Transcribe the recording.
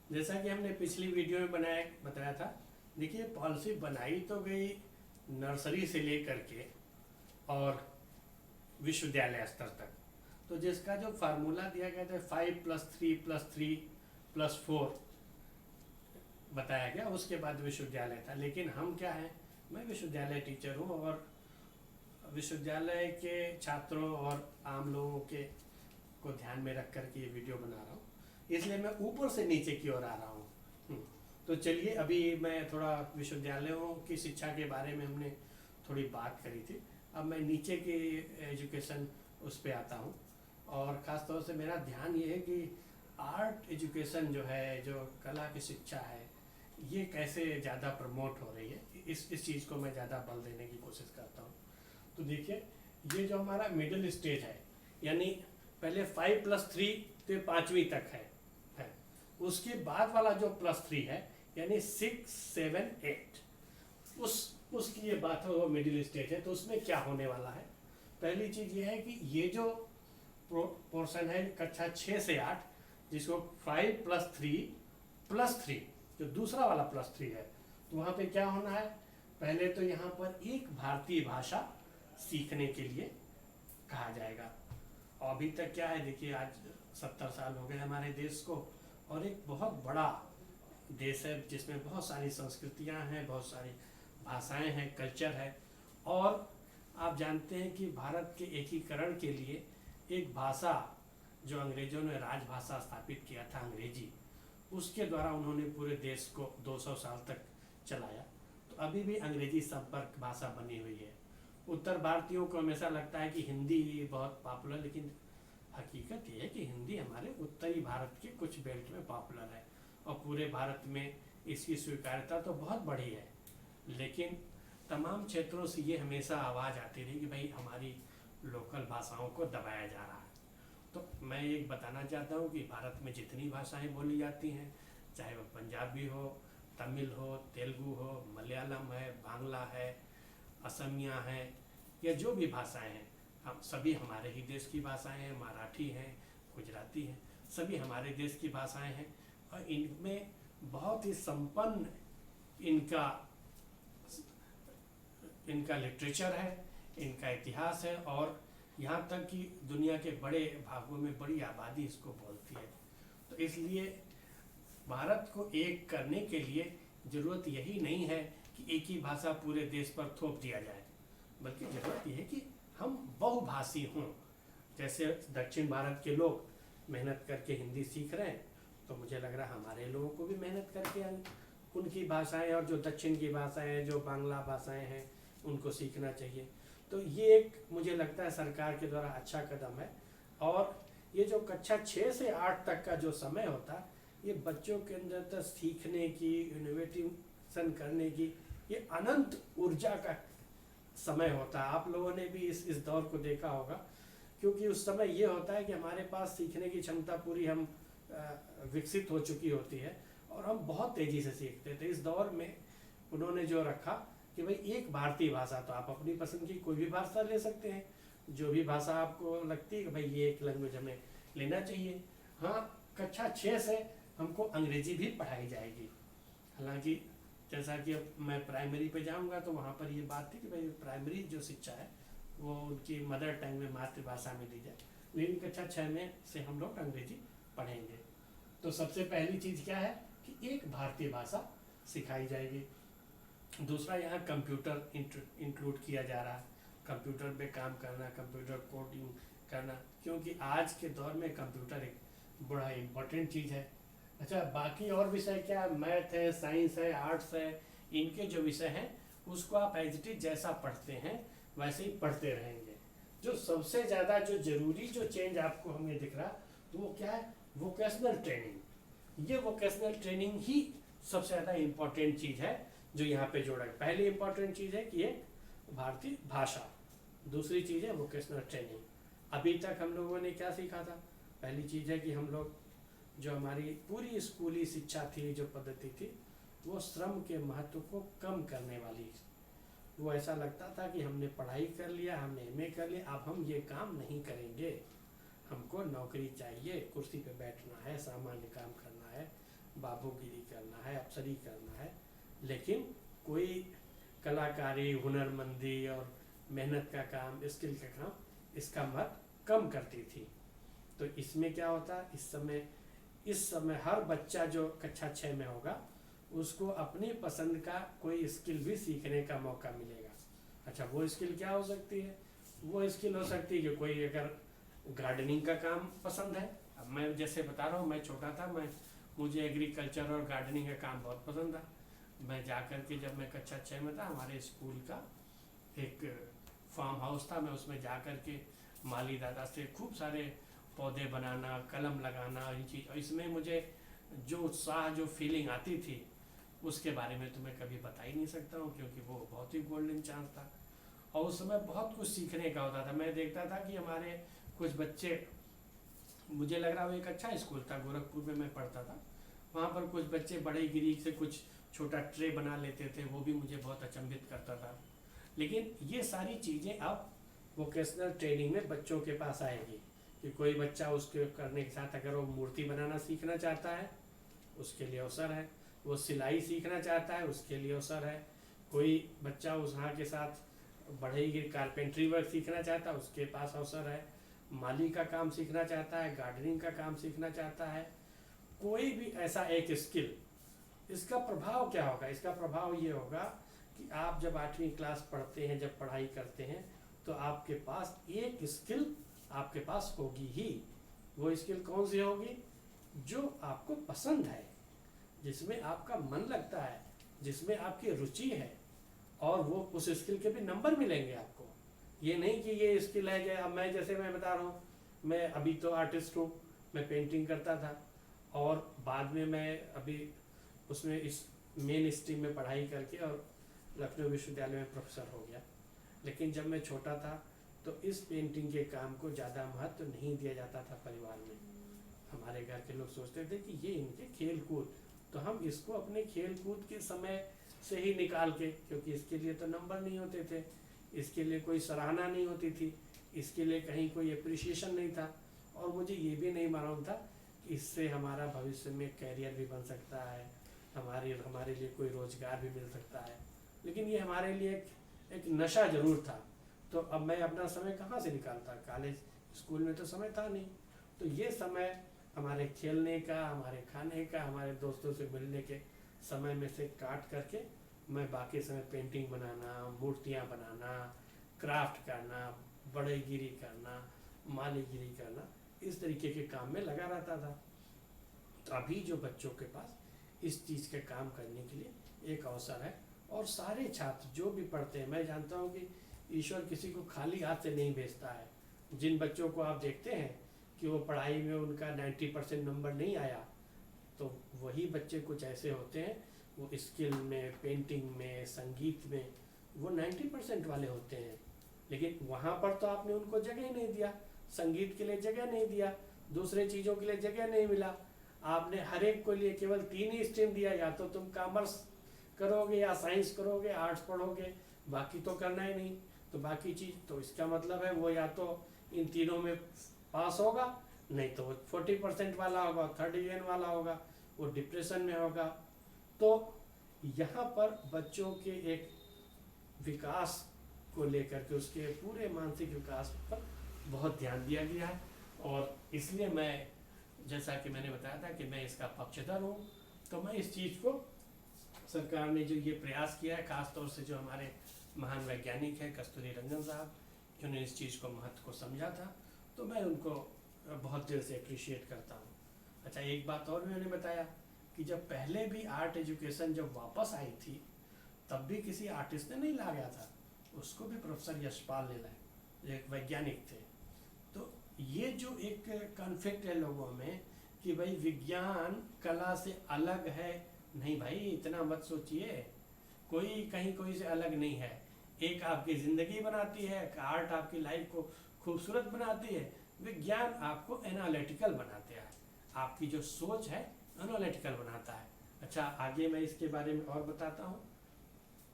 जैसा कि हमने पिछली वीडियो में बताया था, देखिए पॉलिसी बनाई तो गई नर्सरी से लेकर के और विश्वविद्यालय स्तर तक। तो जिसका जो फार्मूला दिया गया था 5+3+3+4 बताया गया, उसके बाद विश्वविद्यालय था। लेकिन हम क्या हैं, मैं विश्वविद्यालय टीचर हूँ और विश्वविद्यालय के छात्रों और आम लोगों के को ध्यान में रख कर के ये वीडियो बना रहा हूँ, इसलिए मैं ऊपर से नीचे की ओर आ रहा हूँ। तो चलिए, अभी मैं थोड़ा विश्वविद्यालयों की शिक्षा के बारे में हमने थोड़ी बात करी थी, अब मैं नीचे की एजुकेशन उस पर आता हूँ। और ख़ास तौर से मेरा ध्यान ये है कि आर्ट एजुकेशन जो है, जो कला की शिक्षा है, ये कैसे ज़्यादा प्रमोट हो रही है, इस चीज़ को मैं ज़्यादा बल देने की कोशिश करता हूँ। तो देखिए, ये जो हमारा मिडिल स्टेज है, यानी पहले 5+3 तो 5वीं तक है। उसके बाद वाला जो +3 है, यानी 6, 7, 8, उसकी ये बात है, वो मिडिल स्टेज है। तो उसमें क्या होने वाला है, पहली चीज़ ये है कि ये जो पोर्शन है कक्षा 6 से 8, जिसको 5+3+3, जो दूसरा वाला +3 है, तो वहाँ पे क्या होना है, पहले तो यहाँ पर एक भारतीय भाषा सीखने के लिए कहा जाएगा। और अभी तक क्या है, देखिए आज 70 साल हो गए हमारे देश को, और एक बहुत बड़ा देश है जिसमें बहुत सारी संस्कृतियाँ हैं, बहुत सारी भाषाएं हैं, कल्चर है। और आप जानते हैं कि भारत के एकीकरण के लिए एक भाषा जो अंग्रेजों ने राजभाषा स्थापित किया था, अंग्रेजी, उसके द्वारा उन्होंने पूरे देश को 200 साल तक चलाया। तो अभी भी अंग्रेजी संपर्क भाषा बनी हुई है। उत्तर भारतीयों को हमेशा लगता है कि हिंदी बहुत पॉपुलर, लेकिन हकीकत ये है कि हिंदी हमारे उत्तरी भारत के कुछ बेल्ट में पॉपुलर है और पूरे भारत में इसकी स्वीकार्यता तो बहुत बड़ी है। लेकिन तमाम क्षेत्रों से ये हमेशा आवाज़ आती रही कि भाई हमारी लोकल भाषाओं को दबाया जा रहा है। तो मैं ये बताना चाहता हूँ कि भारत में जितनी भाषाएं बोली जाती हैं, चाहे वो पंजाबी हो, तमिल हो, तेलुगु हो, मलयालम है, बांग्ला है, असमिया है, या जो भी भाषाएं हैं, हम सभी हमारे ही देश की भाषाएं हैं। मराठी हैं, गुजराती हैं, सभी हमारे देश की भाषाएं हैं और इनमें बहुत ही संपन्न इनका लिटरेचर है, इनका इतिहास है, और यहाँ तक कि दुनिया के बड़े भागों में बड़ी आबादी इसको बोलती है। तो इसलिए भारत को एक करने के लिए ज़रूरत यही नहीं है कि एक ही भाषा पूरे देश पर थोप दिया जाए, बल्कि ज़रूरत यह है कि हम बहुभाषी हों। जैसे दक्षिण भारत के लोग मेहनत करके हिंदी सीख रहे हैं, तो मुझे लग रहा है हमारे लोगों को भी मेहनत करके उनकी भाषाएं, और जो दक्षिण की भाषाएं हैं, जो बांग्ला भाषाएं हैं, उनको सीखना चाहिए। तो ये एक मुझे लगता है सरकार के द्वारा अच्छा कदम है। और ये जो कक्षा 6 से 8 तक का जो समय होता है, ये बच्चों के अंदर तक सीखने की, इनोवेशन करने की, ये अनंत ऊर्जा का समय होता है। आप लोगों ने भी इस दौर को देखा होगा, क्योंकि उस समय ये होता है कि हमारे पास सीखने की क्षमता पूरी हम विकसित हो चुकी होती है और हम बहुत तेज़ी से सीखते थे। इस दौर में उन्होंने जो रखा कि भाई एक भारतीय भाषा, तो आप अपनी पसंद की कोई भी भाषा ले सकते हैं, जो भी भाषा आपको लगती है कि भाई ये एक लैंग्वेज हमें लेना चाहिए। हाँ, कक्षा 6 से हमको अंग्रेजी भी पढ़ाई जाएगी। हालांकि जैसा कि अब मैं प्राइमरी पे जाऊंगा तो वहाँ पर ये बात थी कि भाई प्राइमरी जो शिक्षा है वो उनकी मदर टंग में, मातृभाषा में दी जाए, लेकिन कक्षा 6 में से हम लोग अंग्रेजी पढ़ेंगे। तो सबसे पहली चीज़ क्या है कि एक भारतीय भाषा सिखाई जाएगी। दूसरा, यहाँ कंप्यूटर इंक्लूड किया जा रहा है, कंप्यूटर पे काम करना, कंप्यूटर कोडिंग करना, क्योंकि आज के दौर में कंप्यूटर एक बड़ा इम्पोर्टेंट चीज़ है। अच्छा, बाकी और विषय क्या, मैथ है, साइंस है, आर्ट्स है, इनके जो विषय हैं उसको आप एज इट इज जैसा पढ़ते हैं वैसे ही पढ़ते रहेंगे। जो सबसे ज़्यादा जो जरूरी जो चेंज आपको हमें दिख रहा, तो वो क्या है, वोकेशनल ट्रेनिंग। ये वोकेशनल ट्रेनिंग ही सबसे ज़्यादा इम्पोर्टेंट चीज़ है जो यहाँ पे जोड़ा है। पहली इम्पोर्टेंट चीज़ है कि एक भारतीय भाषा, दूसरी चीज़ है वोकेशनल ट्रेनिंग। अभी तक हम लोगों ने क्या सीखा था, पहली चीज़ है कि हम लोग जो हमारी पूरी स्कूली शिक्षा थी, जो पद्धति थी, वो श्रम के महत्व को कम करने वाली। वो ऐसा लगता था कि हमने पढ़ाई कर लिया, हमने एमए कर लिया, अब हम ये काम नहीं करेंगे, हमको नौकरी चाहिए, कुर्सी पे बैठना है, सामान्य काम करना है, बाबा बाबूगिरी करना है, अफसरी करना है, लेकिन कोई कलाकारी, हुनरमंदी और मेहनत का काम, स्किल का काम, इसका महत्व कम करती थी। तो इसमें क्या होता, इस समय हर बच्चा जो कक्षा 6 में होगा उसको अपनी पसंद का कोई स्किल भी सीखने का मौका मिलेगा। अच्छा, वो स्किल क्या हो सकती है? वो स्किल हो सकती है कि कोई अगर गार्डनिंग का काम पसंद है, अब मैं जैसे बता रहा हूँ, मैं छोटा था, मुझे एग्रीकल्चर और गार्डनिंग का काम बहुत पसंद था। मैं जा कर के, जब मैं कक्षा 6 में था, हमारे स्कूल का एक फार्म हाउस था, मैं उसमें जा कर के माली दादा से खूब सारे पौधे बनाना, कलम लगाना, इन चीज़, इसमें मुझे जो उत्साह, जो फीलिंग आती थी, उसके बारे में तो मैं कभी बता ही नहीं सकता हूँ, क्योंकि वो बहुत ही गोल्डन चांस था। और उस समय बहुत कुछ सीखने का होता था। मैं देखता था कि हमारे कुछ बच्चे, मुझे लग रहा वो एक अच्छा स्कूल था, गोरखपुर में मैं पढ़ता था, वहाँ पर कुछ बच्चे बड़े गिरी से कुछ छोटा ट्रे बना लेते थे, वो भी मुझे बहुत अचंभित करता था। लेकिन ये सारी चीज़ें अब वोकेशनल ट्रेनिंग में बच्चों के पास आएगी कि कोई बच्चा उसके करने के साथ अगर वो मूर्ति बनाना सीखना चाहता है, उसके लिए अवसर है। वो सिलाई सीखना चाहता है, उसके लिए अवसर है। कोई बच्चा वहाँ के साथ बढ़ई कारपेंट्री वर्क सीखना चाहता है, उसके पास अवसर है। माली का काम सीखना चाहता है, गार्डनिंग का काम सीखना चाहता है, कोई भी ऐसा एक स्किल। इसका प्रभाव क्या होगा? इसका प्रभाव ये होगा कि आप जब 8वीं क्लास पढ़ते हैं, जब पढ़ाई करते हैं, तो आपके पास एक स्किल आपके पास होगी ही। वो स्किल कौन सी होगी? जो आपको पसंद है, जिसमें आपका मन लगता है, जिसमें आपकी रुचि है, और वो उस स्किल के भी नंबर मिलेंगे आपको। ये नहीं कि ये स्किल है, अब मैं जैसे मैं बता रहा हूँ, मैं अभी तो आर्टिस्ट हूँ, मैं पेंटिंग करता था, और बाद में मैं अभी उसमें इस मेन स्ट्रीम में पढ़ाई करके और लखनऊ विश्वविद्यालय में प्रोफेसर हो गया। लेकिन जब मैं छोटा था तो इस पेंटिंग के काम को ज़्यादा महत्व नहीं दिया जाता था परिवार में। हमारे घर के लोग सोचते थे कि ये इनके खेल कूद, तो हम इसको अपने खेल कूद के समय से ही निकाल के, क्योंकि इसके लिए तो नंबर नहीं होते थे, इसके लिए कोई सराहना नहीं होती थी, इसके लिए कहीं कोई अप्रिसिएशन नहीं था, और मुझे ये भी नहीं मालूम था कि इससे हमारा भविष्य में कैरियर भी बन सकता है, हमारे लिए कोई रोज़गार भी मिल सकता है। लेकिन ये हमारे लिए एक नशा ज़रूर था। तो अब मैं अपना समय कहाँ से निकालता? कॉलेज स्कूल में तो समय था नहीं। तो ये समय हमारे खेलने का, हमारे खाने का, हमारे दोस्तों से मिलने के समय में से काट करके मैं बाकी समय पेंटिंग बनाना, मूर्तियाँ बनाना, क्राफ्ट करना, बढ़ईगिरी करना, मालीगिरी करना, इस तरीके के काम में लगा रहता था। तो अभी जो बच्चों के पास इस चीज़ के काम करने के लिए एक अवसर है, और सारे छात्र जो भी पढ़ते हैं, मैं जानता हूँ कि ईश्वर किसी को खाली हाथ से नहीं भेजता है। जिन बच्चों को आप देखते हैं कि वो पढ़ाई में उनका 90% नंबर नहीं आया, तो वही बच्चे कुछ ऐसे होते हैं, वो स्किल में, पेंटिंग में, संगीत में वो 90% वाले होते हैं। लेकिन वहाँ पर तो आपने उनको जगह ही नहीं दिया, संगीत के लिए जगह नहीं दिया, दूसरे चीज़ों के लिए जगह नहीं मिला। आपने हर एक को लिए केवल 3 ही स्ट्रीम दिया, या तो तुम कॉमर्स करोगे, या साइंस करोगे, आर्ट्स पढ़ोगे, बाकी तो करना ही नहीं। तो बाकी चीज़, तो इसका मतलब है वो या तो इन तीनों में पास होगा, नहीं तो वो 40% वाला होगा, 3rd डिवीजन वाला होगा, वो डिप्रेशन में होगा। तो यहाँ पर बच्चों के एक विकास को लेकर के, उसके पूरे मानसिक विकास पर बहुत ध्यान दिया गया है। और इसलिए मैं, जैसा कि मैंने बताया था कि मैं इसका पक्षधर हूँ, तो मैं इस चीज़ को, सरकार ने जो ये प्रयास किया है, ख़ास तौर से जो हमारे महान वैज्ञानिक हैं कस्तूरी रंगन साहब, जिन्होंने इस चीज़ को महत्व को समझा था, तो मैं उनको बहुत दिल से अप्रिशिएट करता हूँ। अच्छा, एक बात और मैंने बताया कि जब पहले भी आर्ट एजुकेशन जब वापस आई थी, तब भी किसी आर्टिस्ट ने नहीं लाया था, उसको भी प्रोफेसर यशपाल ने लाया, जो एक वैज्ञानिक थे। तो ये जो एक कॉन्फ्लिक्ट है लोगों में कि भाई विज्ञान कला से अलग है, नहीं भाई, इतना मत सोचिए, कोई कहीं कोई से अलग नहीं है। एक आपकी ज़िंदगी बनाती है, आर्ट आपकी लाइफ को खूबसूरत बनाती है, विज्ञान आपको एनालिटिकल बनाते हैं, आपकी जो सोच है एनालिटिकल बनाता है। अच्छा, आगे मैं इसके बारे में और बताता हूँ।